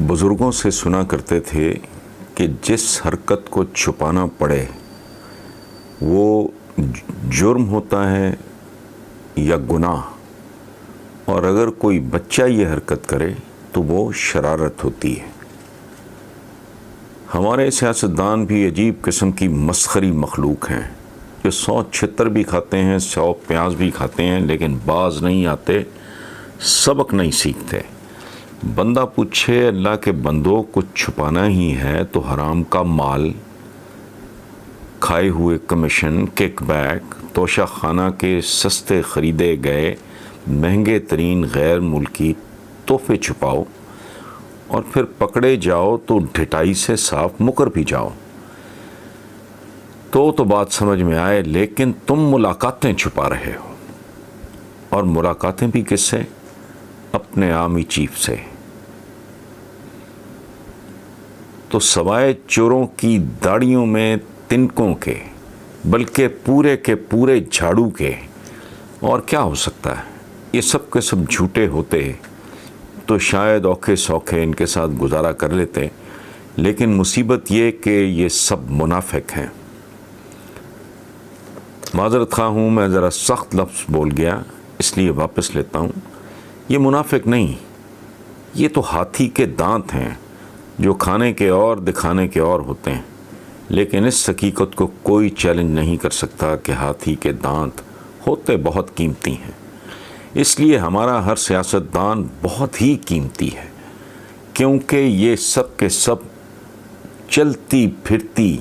بزرگوں سے سنا کرتے تھے کہ جس حرکت کو چھپانا پڑے وہ جرم ہوتا ہے یا گناہ، اور اگر کوئی بچہ یہ حرکت کرے تو وہ شرارت ہوتی ہے۔ ہمارے سیاستدان بھی عجیب قسم کی مسخری مخلوق ہیں جو 100 چھتر بھی کھاتے ہیں، 100 پیاز بھی کھاتے ہیں، لیکن باز نہیں آتے، سبق نہیں سیکھتے۔ بندہ پوچھے اللہ کے بندوں کچھ چھپانا ہی ہے تو حرام کا مال، کھائے ہوئے کمیشن، کک بیک، توشہ خانہ کے سستے خریدے گئے مہنگے ترین غیر ملکی تحفے چھپاؤ، اور پھر پکڑے جاؤ تو ڈھٹائی سے صاف مکر بھی جاؤ تو بات سمجھ میں آئے۔ لیکن تم ملاقاتیں چھپا رہے ہو، اور ملاقاتیں بھی کس سے؟ اپنے آرمی چیف سے۔ تو سوائے چوروں کی داڑیوں میں تنکوں کے، بلکہ پورے کے پورے جھاڑو کے اور کیا ہو سکتا ہے؟ یہ سب کے سب جھوٹے ہوتے تو شاید اوکھے سوکھے ان کے ساتھ گزارا کر لیتے، لیکن مصیبت یہ کہ یہ سب منافق ہیں۔ معذرت خواہ ہوں، میں ذرا سخت لفظ بول گیا، اس لیے واپس لیتا ہوں۔ یہ منافق نہیں، یہ تو ہاتھی کے دانت ہیں جو کھانے کے اور دکھانے کے اور ہوتے ہیں، لیکن اس حقیقت کو کوئی چیلنج نہیں کر سکتا کہ ہاتھی کے دانت ہوتے بہت قیمتی ہیں۔ اس لیے ہمارا ہر سیاستدان بہت ہی قیمتی ہے، کیونکہ یہ سب کے سب چلتی پھرتی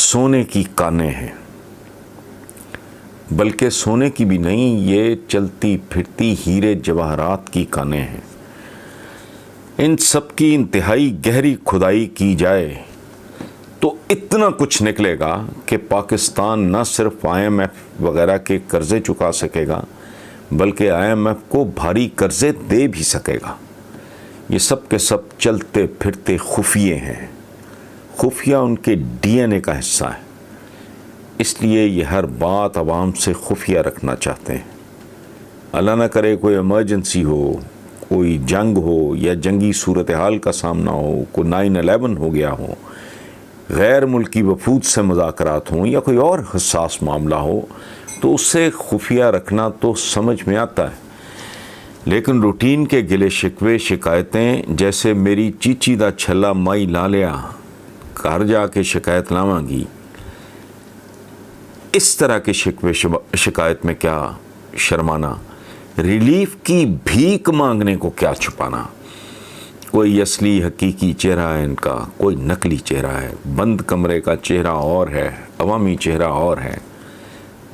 سونے کی کانیں ہیں، بلکہ سونے کی بھی نہیں، یہ چلتی پھرتی ہیرے جواہرات کی کانیں ہیں۔ ان سب کی انتہائی گہری کھدائی کی جائے تو اتنا کچھ نکلے گا کہ پاکستان نہ صرف IMF وغیرہ کے قرضے چکا سکے گا، بلکہ IMF کو بھاری قرضے دے بھی سکے گا۔ یہ سب کے سب چلتے پھرتے خفیے ہیں، خفیہ ان کے DNA کا حصہ ہے، اس لیے یہ ہر بات عوام سے خفیہ رکھنا چاہتے ہیں۔ اللہ نہ کرے کوئی ایمرجنسی ہو، کوئی جنگ ہو یا جنگی صورتحال کا سامنا ہو، کوئی 9/11 ہو گیا ہو، غیر ملکی وفود سے مذاکرات ہوں یا کوئی اور حساس معاملہ ہو، تو اسے خفیہ رکھنا تو سمجھ میں آتا ہے، لیکن روٹین کے گلے شکوے شکایتیں، جیسے میری چیچی دا چھلا مائی لا لیا، گھر جا کے شکایت لاواں گی، اس طرح کے شکوے شکایت میں کیا شرمانا، ریلیف کی بھیک مانگنے کو کیا چھپانا۔ کوئی اصلی حقیقی چہرہ ہے ان کا، کوئی نقلی چہرہ ہے، بند کمرے کا چہرہ اور ہے، عوامی چہرہ اور ہے۔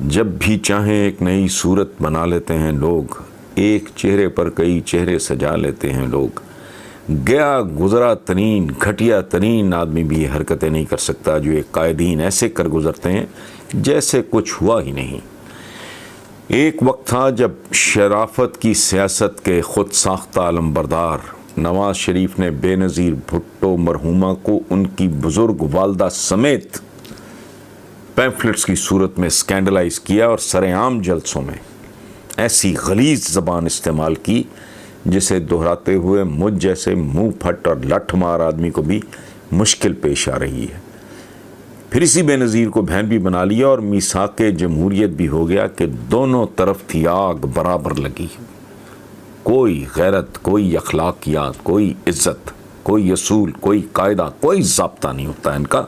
جب بھی چاہیں ایک نئی صورت بنا لیتے ہیں لوگ، ایک چہرے پر کئی چہرے سجا لیتے ہیں لوگ۔ گیا گزرا ترین گھٹیا ترین آدمی بھی یہ حرکتیں نہیں کر سکتا جو ایک قائدین ایسے کر گزرتے ہیں جیسے کچھ ہوا ہی نہیں۔ ایک وقت تھا جب شرافت کی سیاست کے خود ساختہ علمبردار نواز شریف نے بے نظیر بھٹو مرحومہ کو ان کی بزرگ والدہ سمیت پیمفلٹس کی صورت میں اسکینڈلائز کیا، اور سر عام جلسوں میں ایسی غلیظ زبان استعمال کی جسے دہراتے ہوئے مجھ جیسے منہ پھٹ اور لٹھ مار آدمی کو بھی مشکل پیش آ رہی ہے۔ پھر اسی بے نظیر کو بہن بھی بنا لیا، اور میثاق جمہوریت بھی ہو گیا کہ دونوں طرف تھی آگ برابر لگی۔ کوئی غیرت، کوئی اخلاقیات، کوئی عزت، کوئی اصول، کوئی قاعدہ، کوئی ضابطہ نہیں ہوتا ان کا،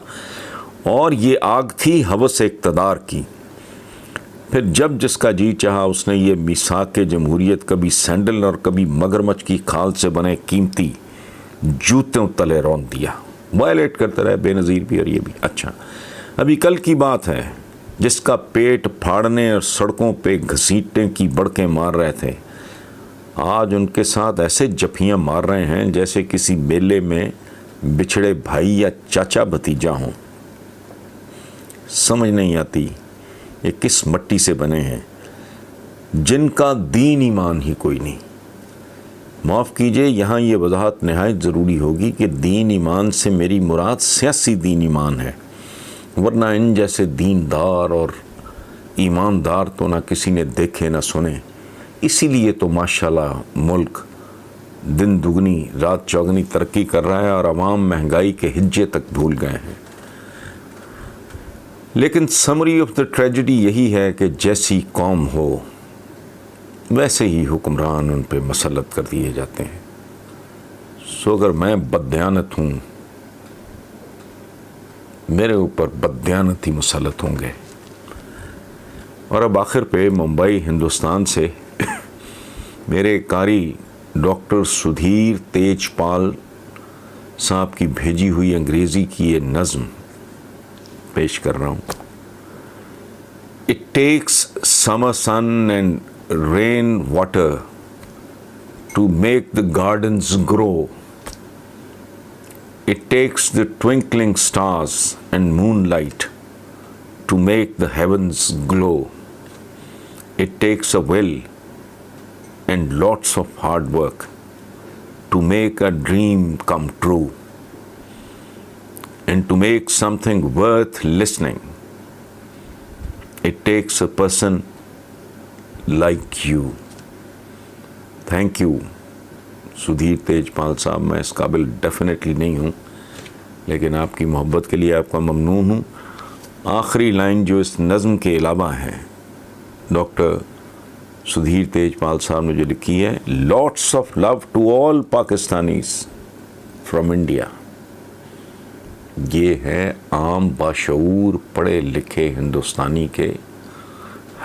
اور یہ آگ تھی ہوس اقتدار کی۔ پھر جب جس کا جی چاہا اس نے یہ میثاق جمہوریت کبھی سینڈل اور کبھی مگرمچھ کی کھال سے بنے قیمتی جوتوں تلے رون دیا، وائلیٹ کرتے رہے بے نظیر بھی اور یہ بھی۔ اچھا، ابھی کل کی بات ہے، جس کا پیٹ پھاڑنے اور سڑکوں پہ گھسیٹنے کی بڑکیں مار رہے تھے، آج ان کے ساتھ ایسے جفیاں مار رہے ہیں جیسے کسی میلے میں بچھڑے بھائی یا چاچا بھتیجا ہوں۔ سمجھ نہیں آتی یہ کس مٹی سے بنے ہیں جن کا دین ایمان ہی کوئی نہیں۔ معاف کیجئے، یہاں یہ وضاحت نہایت ضروری ہوگی کہ دین ایمان سے میری مراد سیاسی دین ایمان ہے، ورنہ ان جیسے دیندار اور ایماندار تو نہ کسی نے دیکھے نہ سنے۔ اسی لیے تو ماشاءاللہ ملک دن دگنی رات چوگنی ترقی کر رہا ہے اور عوام مہنگائی کے ہجے تک بھول گئے ہیں. لیکن سمری آف دا ٹریجڈی یہی ہے کہ جیسی قوم ہو ویسے ہی حکمران ان پہ مسلط کر دیے جاتے ہیں. سو اگر میں بددیانت ہوں میرے اوپر بددیانت ہی مسلط ہوں گے. اور اب آخر پہ ممبئی ہندوستان سے میرے قاری ڈاکٹر سدھیر تیج پال صاحب کی بھیجی ہوئی انگریزی کی یہ نظم پیش کر رہا ہوں. It takes summer sun and rain water to make the gardens grow. It takes the twinkling stars and moonlight to make the heavens glow. It takes a will and lots of hard work to make a dream come true and to make something worth listening. It takes a person like you. Thank you Sudheer Tej Pal صاحب. میں اس قابل definitely نہیں ہوں لیکن آپ کی محبت کے لیے آپ کا ممنون ہوں. آخری لائن جو اس نظم کے علاوہ ہے ڈاکٹر سدھیر تیج پال صاحب نے جو لکھی ہے, lots of love to all Pakistanis from India. یہ ہے عام باشعور پڑھے لکھے ہندوستانی کے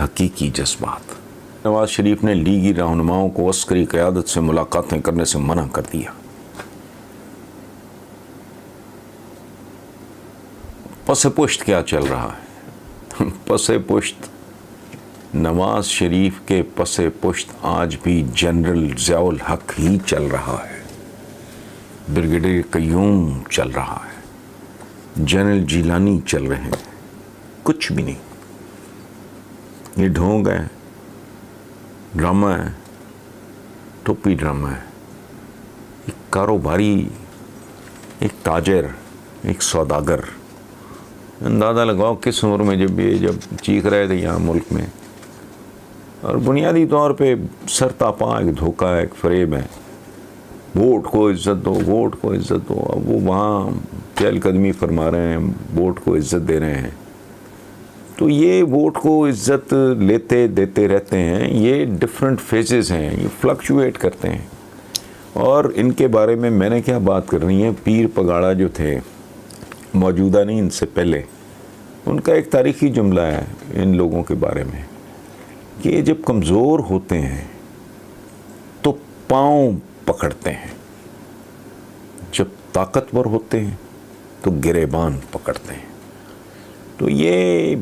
حقیقی جذبات. نواز شریف نے لیگی رہنماؤں کو عسکری قیادت سے ملاقاتیں کرنے سے منع کر دیا. پس پشت کیا چل رہا ہے؟ پس پشت نواز شریف کے پس پشت آج بھی جنرل ضیاء الحق ہی چل رہا ہے, بریگیڈیئر قیوم چل رہا ہے, جنرل جیلانی چل رہے ہیں. کچھ بھی نہیں. یہ ڈھونگ ہے, ڈرامہ ہے, ٹوپی ڈرامہ ہے. ایک کاروباری, ایک تاجر, ایک سوداگر. اندازہ لگاؤ کس عمر میں جب چیخ رہے تھے یہاں ملک میں. اور بنیادی طور پہ سرتاپا ایک دھوکہ ہے, ایک فریب ہے. ووٹ کو عزت دو, ووٹ کو عزت دو. اب وہ وہاں چہل قدمی فرما رہے ہیں, ووٹ کو عزت دے رہے ہیں. تو یہ ووٹ کو عزت لیتے دیتے رہتے ہیں. یہ ڈفرینٹ فیزز ہیں, یہ فلکچویٹ کرتے ہیں. اور ان کے بارے میں نے کیا بات کرنی ہے, پیر پگاڑا جو تھے موجودہ نہیں ان سے پہلے, ان کا ایک تاریخی جملہ ہے ان لوگوں کے بارے میں کہ یہ جب کمزور ہوتے ہیں تو پاؤں پکڑتے ہیں, جب طاقتور ہوتے ہیں تو گریبان پکڑتے ہیں. تو یہ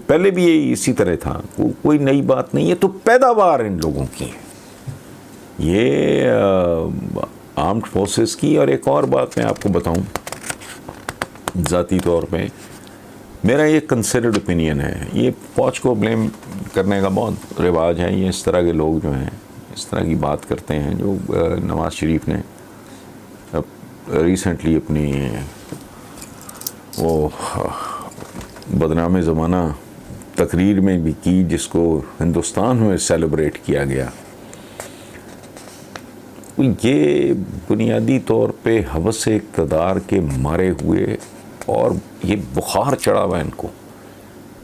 پہلے بھی یہ اسی طرح تھا, کوئی نئی بات نہیں ہے. تو پیداوار ان لوگوں کی ہے یہ آرمڈ فورسز کی. اور ایک اور بات میں آپ کو بتاؤں, ذاتی طور پہ میرا یہ کنسیڈرڈ اوپینین ہے, یہ فوج کو بلیم کرنے کا بہت رواج ہے. یہ اس طرح کے لوگ جو ہیں اس طرح کی بات کرتے ہیں. جو نواز شریف نے ریسنٹلی اپنی وہ بدنام زمانہ تقریر میں بھی کی جس کو ہندوستان میں سیلیبریٹ کیا گیا. یہ بنیادی طور پہ ہوس اقتدار کے مارے ہوئے, اور یہ بخار چڑھا ہوا ہے ان کو.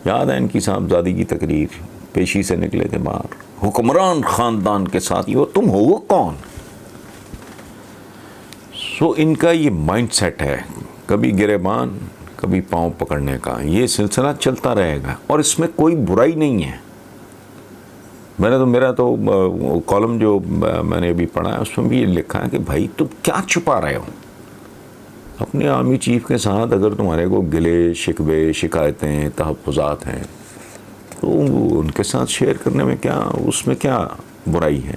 یاد ہے ان کی صاحبزادی کی تقریر, پیشی سے نکلے تھے باہر, حکمران خاندان کے ساتھ یہ تم ہو کون. سو ان کا یہ مائنڈ سیٹ ہے, کبھی گریبان کبھی پاؤں پکڑنے کا. یہ سلسلہ چلتا رہے گا اور اس میں کوئی برائی نہیں ہے. میرا تو کالم جو میں نے ابھی پڑھا ہے اس میں بھی یہ لکھا ہے کہ بھائی تم کیا چھپا رہے ہو اپنے آرمی چیف کے ساتھ. اگر تمہارے کو گلے شکوے شکایتیں تحفظات ہیں تو ان کے ساتھ شیئر کرنے میں کیا, اس میں کیا برائی ہے.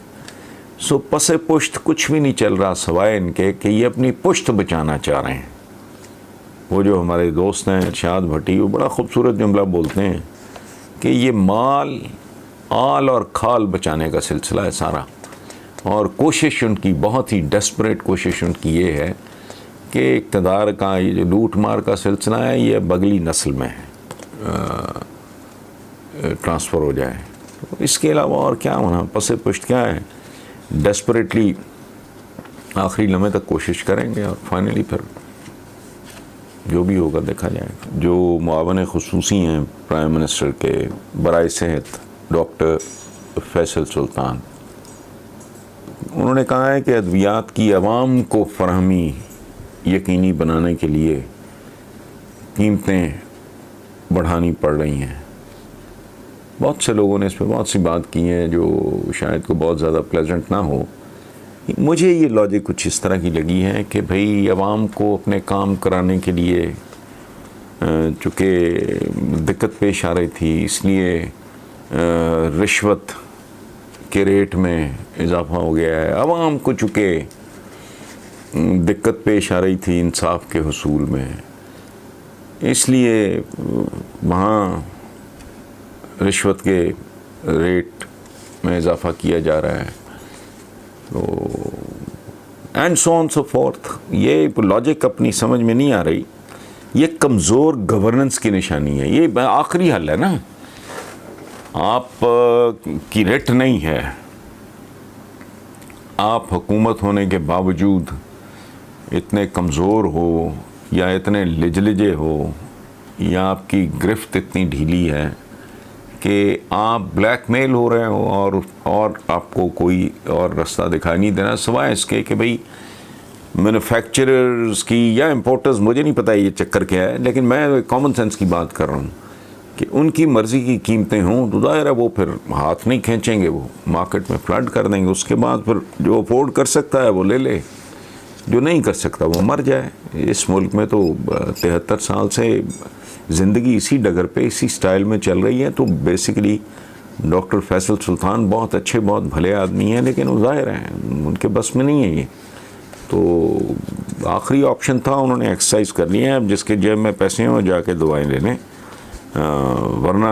سو پس پشت کچھ بھی نہیں چل رہا سوائے ان کے کہ یہ اپنی پشت بچانا چاہ رہے ہیں. وہ جو ہمارے دوست ہیں ارشاد بھٹی, وہ بڑا خوبصورت جملہ بولتے ہیں کہ یہ مال آل اور کھال بچانے کا سلسلہ ہے سارا. اور کوشش ان کی, بہت ہی ڈیسپریٹ کوشش ان کی یہ ہے کہ اقتدار کا یہ جو لوٹ مار کا سلسلہ ہے یہ اب اگلی نسل میں ٹرانسفر ہو جائے. اس کے علاوہ اور کیا ہونا, پس پشت کیا ہے, ڈیسپریٹلی آخری لمحے تک کوشش کریں گے اور فائنلی پھر جو بھی ہوگا دیکھا جائے گا. جو معاون خصوصی ہیں پرائم منسٹر کے برائے صحت ڈاکٹر فیصل سلطان، انہوں نے کہا ہے کہ ادویات کی عوام کو فراہمی یقینی بنانے کے لیے قیمتیں بڑھانی پڑ رہی ہیں. بہت سے لوگوں نے اس پہ بہت سی بات کی ہیں جو شاید کو بہت زیادہ پلیزنٹ نہ ہو. مجھے یہ لاجک کچھ اس طرح کی لگی ہے کہ بھئی عوام کو اپنے کام کرانے کے لیے چونکہ دقت پیش آ رہی تھی، اس لیے رشوت کے ریٹ میں اضافہ ہو گیا ہے. عوام کو چونکہ دقت پیش آ رہی تھی انصاف کے حصول میں، اس لیے وہاں رشوت کے ریٹ میں اضافہ کیا جا رہا ہے. تو and so on so forth. یہ لاجک اپنی سمجھ میں نہیں آ رہی. یہ کمزور گورننس کی نشانی ہے. یہ آخری حل ہے نا. آپ کی رٹ نہیں ہے، آپ حکومت ہونے کے باوجود اتنے کمزور ہو یا اتنے لجلجے ہو یا آپ کی گرفت اتنی ڈھیلی ہے کہ آپ بلیک میل ہو رہے ہو اور آپ کو کوئی اور رستہ دکھائی نہیں دینا سوائے اس کے کہ بھئی مینوفیکچررز کی یا امپورٹرز، مجھے نہیں پتہ یہ چکر کیا ہے، لیکن میں کامن سینس کی بات کر رہا ہوں کہ ان کی مرضی کی قیمتیں ہوں تو ظاہر ہے وہ پھر ہاتھ نہیں کھینچیں گے، وہ مارکیٹ میں فلڈ کر دیں گے. اس کے بعد پھر جو افورڈ کر سکتا ہے وہ لے لے، جو نہیں کر سکتا وہ مر جائے. اس ملک میں تو 73 سال سے زندگی اسی ڈگر پہ اسی سٹائل میں چل رہی ہے. تو بیسیکلی ڈاکٹر فیصل سلطان بہت اچھے بہت بھلے آدمی ہیں، لیکن وہ ظاہر ہیں ان کے بس میں نہیں ہے یہ. تو آخری آپشن تھا، انہوں نے ایکسرسائز کر لی ہے. اب جس کے جیب میں پیسے ہوں جا کے دوائیں لے لیں، ورنہ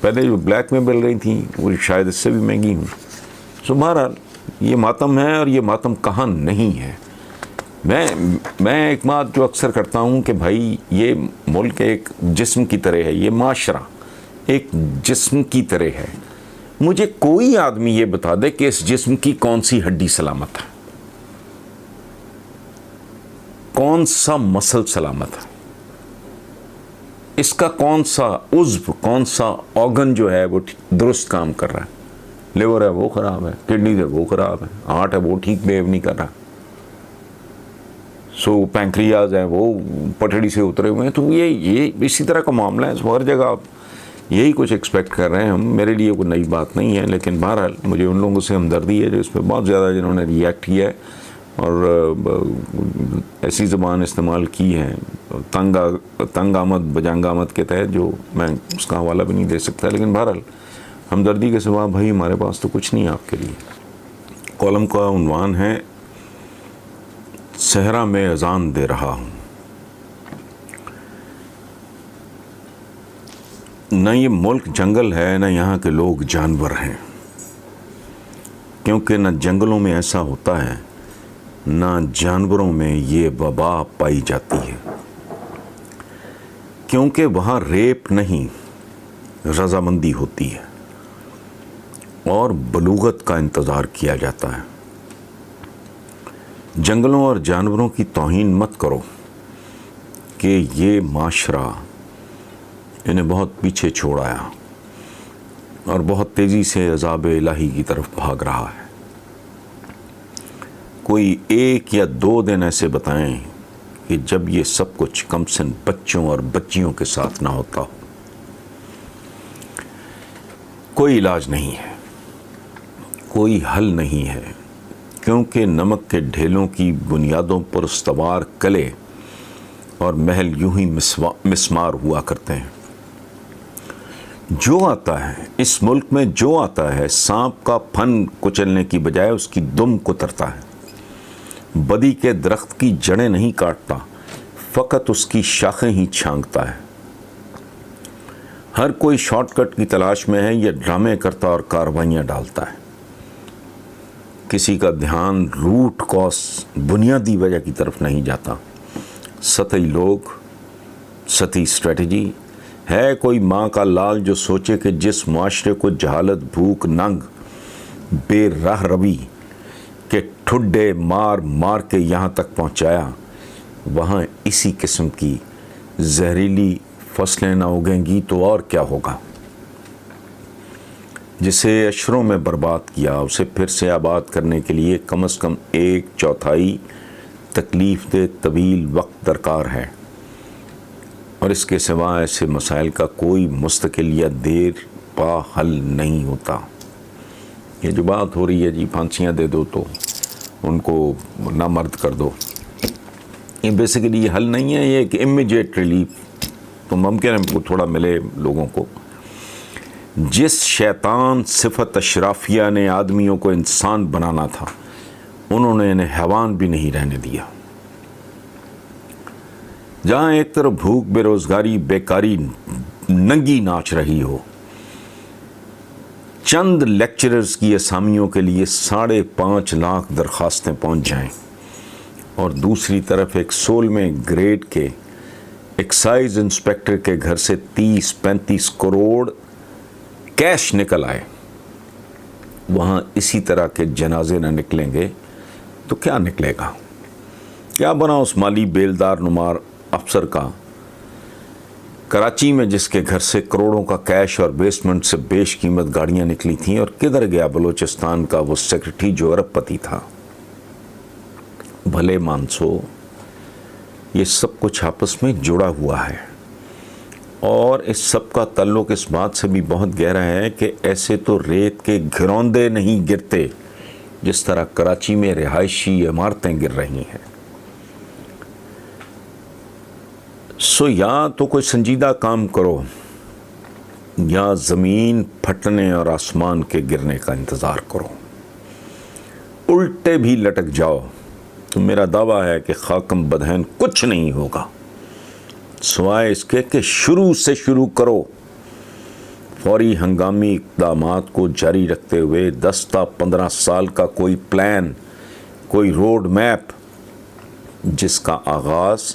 پہلے جو بلیک میں مل رہی تھیں وہ شاید اس سے بھی مہنگی ہوں. سو بہرحال یہ ماتم ہے، اور یہ ماتم کہاں نہیں ہے. میں ایک بات جو اکثر کرتا ہوں کہ بھائی یہ ملک ایک جسم کی طرح ہے، یہ معاشرہ ایک جسم کی طرح ہے. مجھے کوئی آدمی یہ بتا دے کہ اس جسم کی کون سی ہڈی سلامت ہے، کون سا مسل سلامت ہے، اس کا کون سا عضو کون سا آرگن جو ہے وہ درست کام کر رہا ہے. لیور ہے وہ خراب ہے، کڈنی ہے وہ خراب ہے، ہارٹ ہے وہ ٹھیک بیہیو نہیں کر رہا، سو پینکریاز ہے وہ پٹڑی سے اترے ہوئے ہیں. تو یہ اسی طرح کا معاملہ ہے. ہر جگہ آپ یہی کچھ ایکسپیکٹ کر رہے ہیں. ہم میرے لیے کوئی نئی بات نہیں ہے، لیکن بہرحال مجھے ان لوگوں سے ہمدردی ہے جو اس پہ بہت زیادہ جنہوں نے ریئیکٹ کیا ہے اور ایسی زبان استعمال کی ہے تنگ آمد بجنگ آمد کے تحت، جو میں اس کا حوالہ بھی نہیں دے سکتا. لیکن بہرحال ہمدردی کے سوا بھائی ہمارے پاس تو کچھ نہیں ہے آپ کے لیے. کالم کا عنوان ہے صحرا میں اذان دے رہا ہوں. نہ یہ ملک جنگل ہے، نہ یہاں کے لوگ جانور ہیں، کیونکہ نہ جنگلوں میں ایسا ہوتا ہے، نہ جانوروں میں یہ وبا پائی جاتی ہے. کیونکہ وہاں ریپ نہیں، رضامندی ہوتی ہے اور بلوغت کا انتظار کیا جاتا ہے. جنگلوں اور جانوروں کی توہین مت کرو کہ یہ معاشرہ انہیں بہت پیچھے چھوڑ آیا اور بہت تیزی سے عذاب الہی کی طرف بھاگ رہا ہے. کوئی 1 یا 2 دن ایسے بتائیں کہ جب یہ سب کچھ کم سن بچوں اور بچیوں کے ساتھ نہ ہوتا ہو. کوئی علاج نہیں ہے، کوئی حل نہیں ہے، کیونکہ نمک کے ڈھیلوں کی بنیادوں پر استوار کلے اور محل یوں ہی مسمار ہوا کرتے ہیں. جو آتا ہے اس ملک میں، جو آتا ہے سانپ کا پھن کچلنے کی بجائے اس کی دم کترتا ہے. بدی کے درخت کی جڑیں نہیں کاٹتا، فقط اس کی شاخیں ہی چھانکتا ہے. ہر کوئی شارٹ کٹ کی تلاش میں ہے، یہ ڈرامے کرتا اور کارروائیاں ڈالتا ہے. کسی کا دھیان روٹ کاز بنیادی وجہ کی طرف نہیں جاتا. سطحی لوگ، سطحی اسٹریٹجی. ہے کوئی ماں کا لال جو سوچے کہ جس معاشرے کو جہالت، بھوک، ننگ، بے راہ روی کے ٹھڈے مار مار کے یہاں تک پہنچایا، وہاں اسی قسم کی زہریلی فصلیں نہ اگیں گی تو اور کیا ہوگا؟ جسے اشروں میں برباد کیا، اسے پھر سے آباد کرنے کے لیے کم از کم 1/4 تکلیف دہ طویل وقت درکار ہے، اور اس کے سوا ایسے مسائل کا کوئی مستقل یا دیر پا حل نہیں ہوتا۔ یہ جو بات ہو رہی ہے جی پھانسیاں دے دو تو ان کو نامرد کر دو، یہ بیسیکلی یہ حل نہیں ہے، یہ ایک امیجیٹ ریلیف تو ممکن ہے تھوڑا ملے لوگوں کو۔ جس شیطان صفت اشرافیہ نے آدمیوں کو انسان بنانا تھا، انہوں نے انہیں حیوان بھی نہیں رہنے دیا۔ جہاں ایک طرف بھوک، بے روزگاری، بیکاری ننگی ناچ رہی ہو، چند لیکچررز کی اسامیوں کے لیے 5.5 لاکھ درخواستیں پہنچ جائیں، اور دوسری طرف ایک 16ویں گریڈ کے ایکسائز انسپیکٹر کے گھر سے 30-35 کروڑ کیش نکل آئے، وہاں اسی طرح کے جنازے نہ نکلیں گے تو کیا نکلے گا؟ کیا بنا اس مالی بیلدار نمار افسر کا کراچی میں، جس کے گھر سے کروڑوں کا کیش اور بیسمنٹ سے بیش قیمت گاڑیاں نکلی تھیں، اور کدھر گیا بلوچستان کا وہ سیکرٹری جو ارب پتی تھا؟ بھلے مانسو یہ سب کچھ آپس میں جڑا ہوا ہے، اور اس سب کا تعلق اس بات سے بھی بہت گہرا ہے کہ ایسے تو ریت کے گھروندے نہیں گرتے جس طرح کراچی میں رہائشی عمارتیں گر رہی ہیں۔ سو یا تو کوئی سنجیدہ کام کرو، یا زمین پھٹنے اور آسمان کے گرنے کا انتظار کرو۔ الٹے بھی لٹک جاؤ تو میرا دعویٰ ہے کہ خاکم بدہن کچھ نہیں ہوگا، سوائے اس کے کہ شروع سے شروع کرو۔ فوری ہنگامی اقدامات کو جاری رکھتے ہوئے 10 تا 15 سال کا کوئی پلان، کوئی روڈ میپ، جس کا آغاز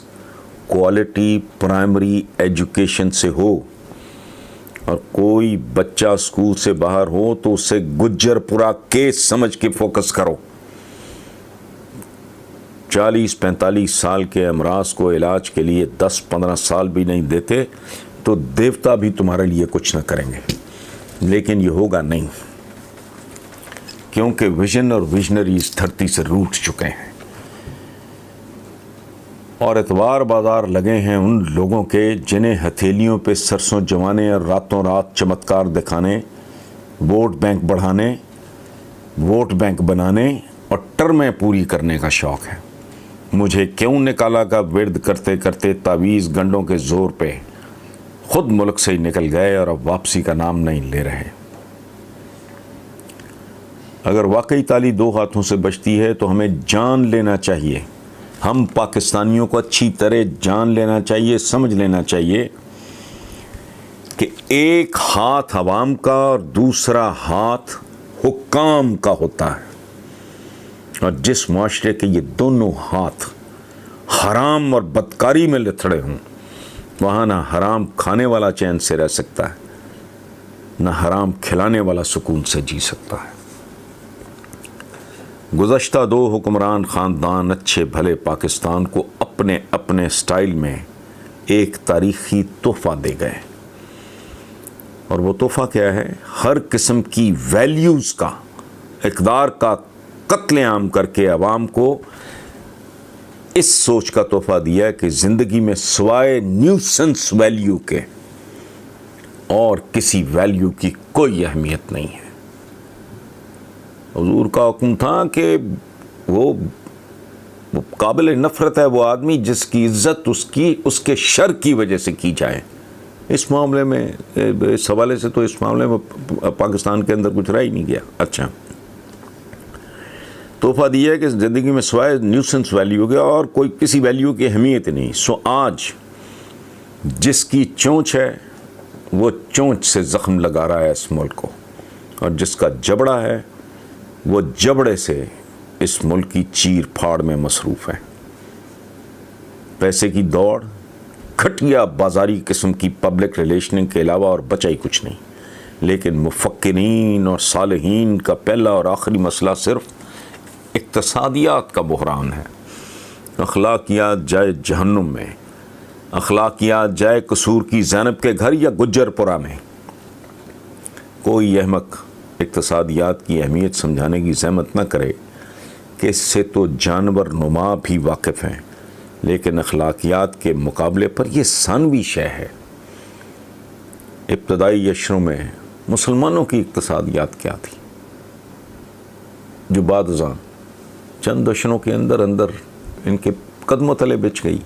کوالٹی پرائمری ایجوکیشن سے ہو، اور کوئی بچہ اسکول سے باہر ہو تو اسے گجر پورا کیس سمجھ کے فوکس کرو۔ 40-45 سال کے امراض کو علاج کے لیے 10-15 سال بھی نہیں دیتے تو دیوتا بھی تمہارے لیے کچھ نہ کریں گے، لیکن یہ ہوگا نہیں، کیونکہ ویژن اور ویژنریز دھرتی سے روٹ چکے ہیں، اور اعتبار بازار لگے ہیں ان لوگوں کے جنہیں ہتھیلیوں پہ سرسوں جمانے اور راتوں رات چمتکار دکھانے، ووٹ بینک بڑھانے، ووٹ بینک بنانے اور ٹرمیں پوری کرنے کا شوق ہے۔ مجھے کیوں نکالا کا ورد کرتے کرتے تعویذ گنڈوں کے زور پہ خود ملک سے ہی نکل گئے اور اب واپسی کا نام نہیں لے رہے۔ اگر واقعی تالی 2 ہاتھوں سے بجتی ہے تو ہمیں جان لینا چاہیے، ہم پاکستانیوں کو اچھی طرح جان لینا چاہیے، سمجھ لینا چاہیے کہ ایک ہاتھ عوام کا اور دوسرا ہاتھ حکام کا ہوتا ہے، اور جس معاشرے کے یہ دونوں ہاتھ حرام اور بدکاری میں لتھڑے ہوں، وہاں نہ حرام کھانے والا چین سے رہ سکتا ہے، نہ حرام کھلانے والا سکون سے جی سکتا ہے۔ گزشتہ 2 حکمران خاندان اچھے بھلے پاکستان کو اپنے اپنے سٹائل میں ایک تاریخی تحفہ دے گئے، اور وہ تحفہ کیا ہے؟ ہر قسم کی ویلیوز کا، اقدار کا قتل عام کر کے عوام کو اس سوچ کا تحفہ دیا کہ زندگی میں سوائے نیوسنس ویلیو کے اور کسی ویلیو کی کوئی اہمیت نہیں ہے۔ حضور کا حکم تھا کہ وہ قابل نفرت ہے وہ آدمی جس کی عزت اس کے شر کی وجہ سے کی جائے۔ اس معاملے میں، اس حوالے سے تو اس معاملے میں پاکستان کے اندر کچھ رہ ہی نہیں گیا۔ اچھا، تحفہ دیا ہے کہ زندگی میں سوائے نیوسنس ویلیو کے اور کوئی کسی ویلیو کی اہمیت نہیں۔ سو آج جس کی چونچ ہے وہ چونچ سے زخم لگا رہا ہے اس ملک کو، اور جس کا جبڑا ہے وہ جبڑے سے اس ملک کی چیر پھاڑ میں مصروف ہے۔ پیسے کی دوڑ، گھٹیا بازاری قسم کی پبلک ریلیشننگ کے علاوہ اور بچا ہی کچھ نہیں۔ لیکن مفکرین اور صالحین کا پہلا اور آخری مسئلہ صرف اقتصادیات کا بحران ہے. اخلاقیات جائے جہنم میں، اخلاقیات جائے قصور کی زینب کے گھر یا گجر پورہ میں. کوئی احمق اقتصادیات کی اہمیت سمجھانے کی زحمت نہ کرے کہ اس سے تو جانور نما بھی واقف ہیں، لیکن اخلاقیات کے مقابلے پر یہ ثانوی شے ہے. ابتدائی اشروں میں مسلمانوں کی اقتصادیات کیا تھی جو بعد ازاں چند اشروں کے اندر ان کے قدموں تلے بچ گئی.